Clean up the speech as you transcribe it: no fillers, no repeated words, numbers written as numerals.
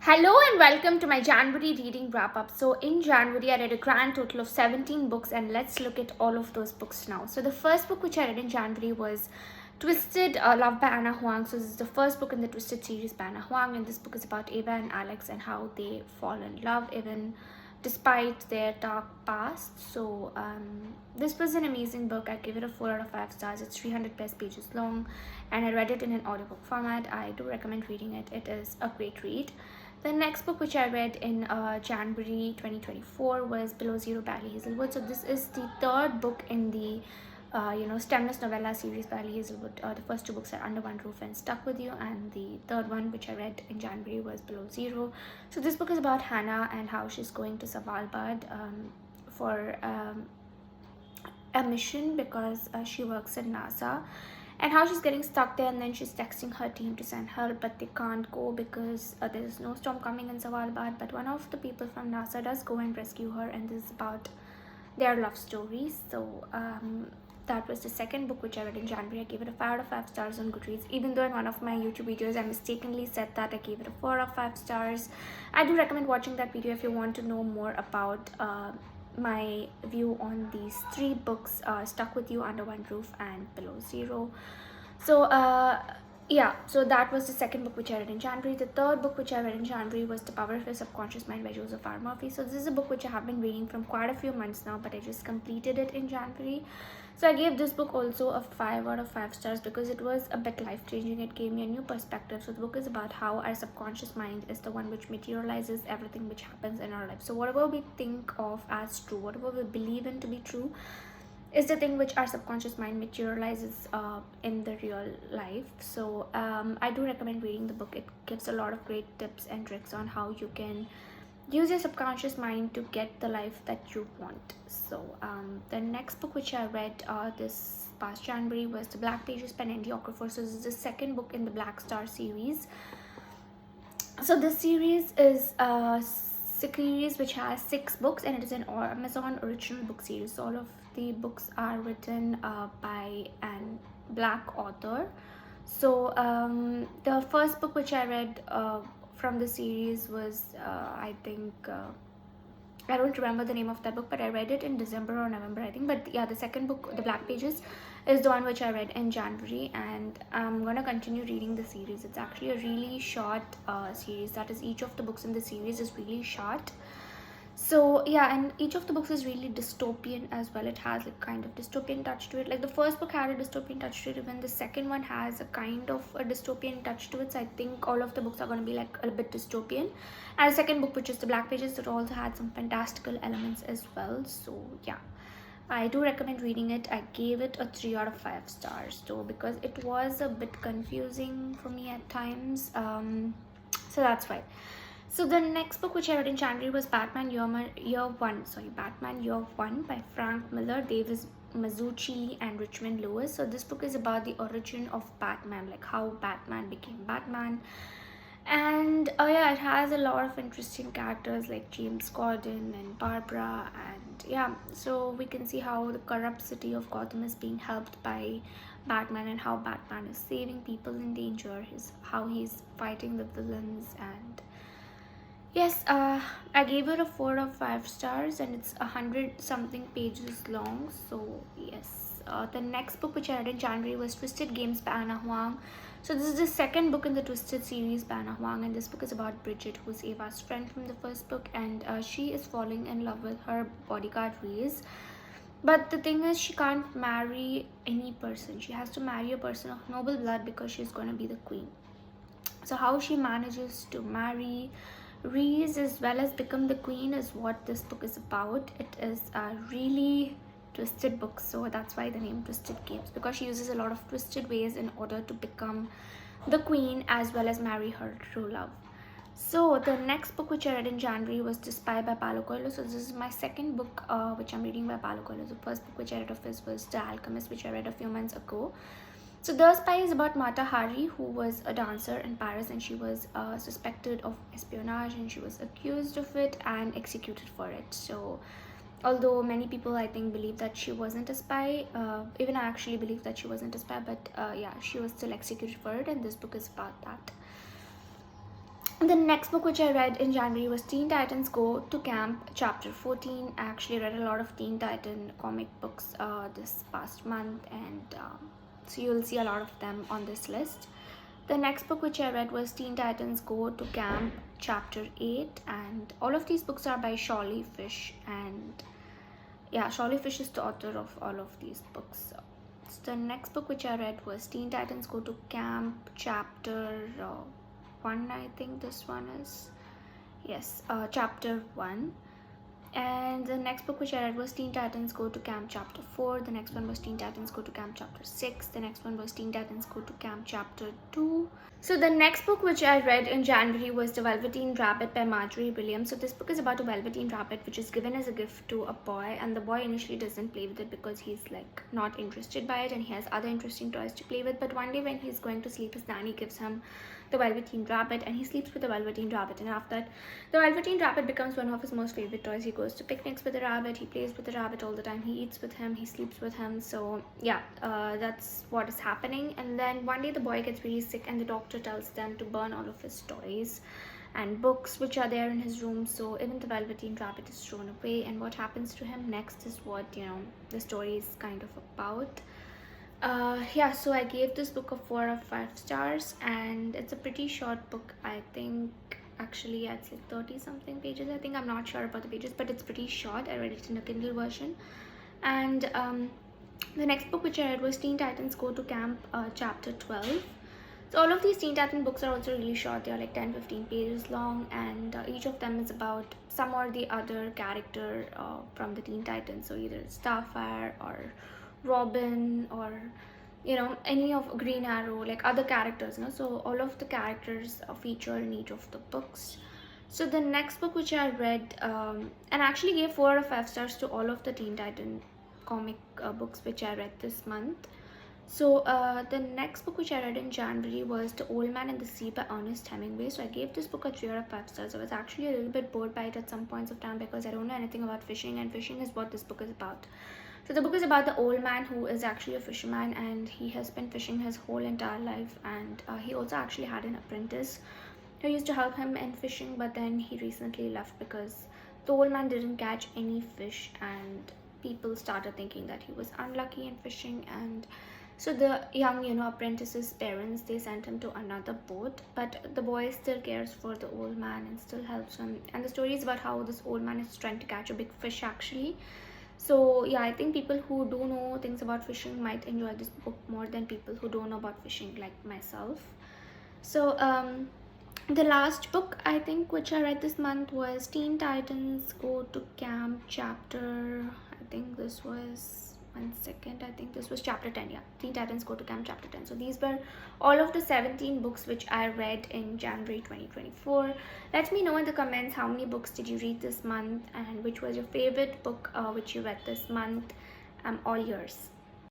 Hello and welcome to my January reading wrap up. So, in January, I read a grand total of 17 books, and let's look at all of those books now. So, the first book which I read in January was Twisted Love by Anna Huang. So, this is the first book in the Twisted series by Anna Huang, and this book is about Ava and Alex and how they fall in love even despite their dark past. So, this was an amazing book. I gave it a 4 out of 5 stars. It's 300 plus pages long, and I read it in an audiobook format. I do recommend reading it. It is a great read. The next book which I read in January 2024 was Below Zero by Ali Hazelwood. So this is the third book in the stemless novella series by Ali Hazelwood. The first two books are Under One Roof and Stuck With You, and the third one which I read in January was Below Zero. So this book is about Hannah and how she's going to Svalbard for a mission because she works at NASA, and how she's getting stuck there, and then she's texting her team to send help, but they can't go because there's no storm coming in Svalbard. But one of the people from NASA does go and rescue her, and this is about their love stories. So that was the second book which I read in January. I gave it a 5 out of 5 stars on Goodreads, even though in one of my YouTube videos I mistakenly said that I gave it a 4 out of 5 stars. I do recommend watching that video if you want to know more about my view on these three books, Stuck With You, Under One Roof, and Below Zero. So so that was the second book which I read in January. The third book which I read in January was The Power of Your Subconscious Mind by Joseph R. Murphy. So this is a book which I have been reading from quite a few months now, but I just completed it in January. So I gave this book also a 5 out of 5 stars because it was a bit life-changing. It gave me a new perspective. So the book is about how our subconscious mind is the one which materializes everything which happens in our life. So whatever we think of as true, whatever we believe in to be true, is the thing which our subconscious mind materializes in the real life. So I do recommend reading the book. It gives a lot of great tips and tricks on how you can use your subconscious mind to get the life that you want. So the next book which I read this past January was The Black Pages by Nandi Okorafor. So this is the second book in the Black Star series. So this series is a series which has 6 books, and it is an Amazon original book series. So all of the books are written by an black author. So the first book which I read from the series was I think I don't remember the name of that book, but I read it in December or November, I think. But yeah, the second book, The Black Pages, is the one which I read in January, and I'm gonna continue reading the series. It's actually a really short series. That is, each of the books in the series is really short. So yeah, and each of the books is really dystopian as well. It has like kind of dystopian touch to it. Like the first book had a dystopian touch to it, even the second one has a kind of a dystopian touch to it. So I think all of the books are going to be like a bit dystopian. And the second book, which is The Black Pages, it also had some fantastical elements as well. So yeah, I do recommend reading it. I gave it a 3 out of 5 stars though, because it was a bit confusing for me at times. So that's why. So the next book which I read in January was Batman Year One by Frank Miller, Davis Mazzucchelli, and Richmond Lewis. So this book is about the origin of Batman, like how Batman became Batman. And yeah, it has a lot of interesting characters like James Gordon and Barbara, and yeah, so we can see how the corrupt city of Gotham is being helped by Batman, and how Batman is saving people in danger, how he's fighting the villains. And yes, I gave it a 4 of 5 stars, and it's 100 something pages long. So yes, the next book which I read in January was Twisted Games by Anna Huang. So this is the second book in the Twisted series by Anna Huang, and this book is about Bridget, who's Ava's friend from the first book, and she is falling in love with her bodyguard Reese. But the thing is, she can't marry any person. She has to marry a person of noble blood because she's going to be the queen. So how she manages to marry Reese as well as become the queen is what this book is about. It is a really twisted book, so that's why the name Twisted Games, because she uses a lot of twisted ways in order to become the queen as well as marry her true love. So the next book which I read in January was The Spy by Paulo Coelho. So this is my second book which I'm reading by Paulo Coelho. The first book which I read of his was The Alchemist, which I read a few months ago. So The Spy is about Mata Hari, who was a dancer in Paris, and she was suspected of espionage, and she was accused of it and executed for it. So although many people I think believe that she wasn't a spy, even I actually believe that she wasn't a spy, but yeah, she was still executed for it, and this book is about that. The next book which I read in January was Teen Titans Go to Camp Chapter 14. I actually read a lot of Teen Titan comic books this past month, and so you'll see a lot of them on this list. The next book which I read was Teen Titans Go to Camp Chapter 8, and all of these books are by Shawly Fish, and yeah, Shawly Fish is the author of all of these books. So the next book which I read was Teen Titans Go to Camp Chapter 1, I think this one is. Yes, Chapter 1. And the next book which I read was Teen Titans Go to Camp Chapter 4. The next one was Teen Titans Go to Camp Chapter 6. The next one was Teen Titans Go to Camp Chapter 2. So the next book which I read in January was The Velveteen Rabbit by Marjorie Williams. So this book is about a velveteen rabbit which is given as a gift to a boy, and the boy initially doesn't play with it because he's like not interested by it and he has other interesting toys to play with. But one day when he's going to sleep, his nanny gives him the Velveteen Rabbit, and he sleeps with the Velveteen Rabbit, and after that the Velveteen Rabbit becomes one of his most favorite toys. He goes to picnics with the rabbit, he plays with the rabbit all the time, he eats with him, he sleeps with him. So yeah, that's what is happening. And then one day the boy gets really sick and the doctor tells them to burn all of his toys and books which are there in his room. So even the Velveteen Rabbit is thrown away, and what happens to him next is what, you know, the story is kind of about. Yeah, so I gave this book a 4 out of 5 stars, and it's a pretty short book. I think actually it's like 30 something pages. I think, I'm not sure about the pages, but it's pretty short. I read it in a Kindle version. And the next book which I read was Teen Titans Go to Camp Chapter 12. So all of these Teen Titan books are also really short. They are like 10-15 pages long, and each of them is about some or the other character from the Teen Titans. So either Starfire or Robin, or you know, any of Green Arrow, like other characters, you know. So all of the characters feature in each of the books. So the next book which I read, and actually gave 4 out of 5 stars to all of the Teen Titan comic books which I read this month. So the next book which I read in January was The Old Man and the Sea by Ernest Hemingway. So I gave this book a 3 out of 5 stars. I was actually a little bit bored by it at some points of time because I don't know anything about fishing, and fishing is what this book is about. So the book is about the old man who is actually a fisherman, and he has been fishing his whole entire life, and he also actually had an apprentice who used to help him in fishing, but then he recently left because the old man didn't catch any fish, and people started thinking that he was unlucky in fishing. And so the young, you know, apprentice's parents, they sent him to another boat, but the boy still cares for the old man and still helps him. And the story is about how this old man is trying to catch a big fish actually. So yeah, I think people who do know things about fishing might enjoy this book more than people who don't know about fishing like myself. So the last book I think which I read this month was Teen Titans Go to Camp Chapter, I think this was, one second, I think this was Chapter 10. Yeah, Teen Titans Go to Camp Chapter 10. So these were all of the 17 books which I read in January 2024. Let me know in the comments how many books did you read this month, and which was your favorite book which you read this month. I'm all yours.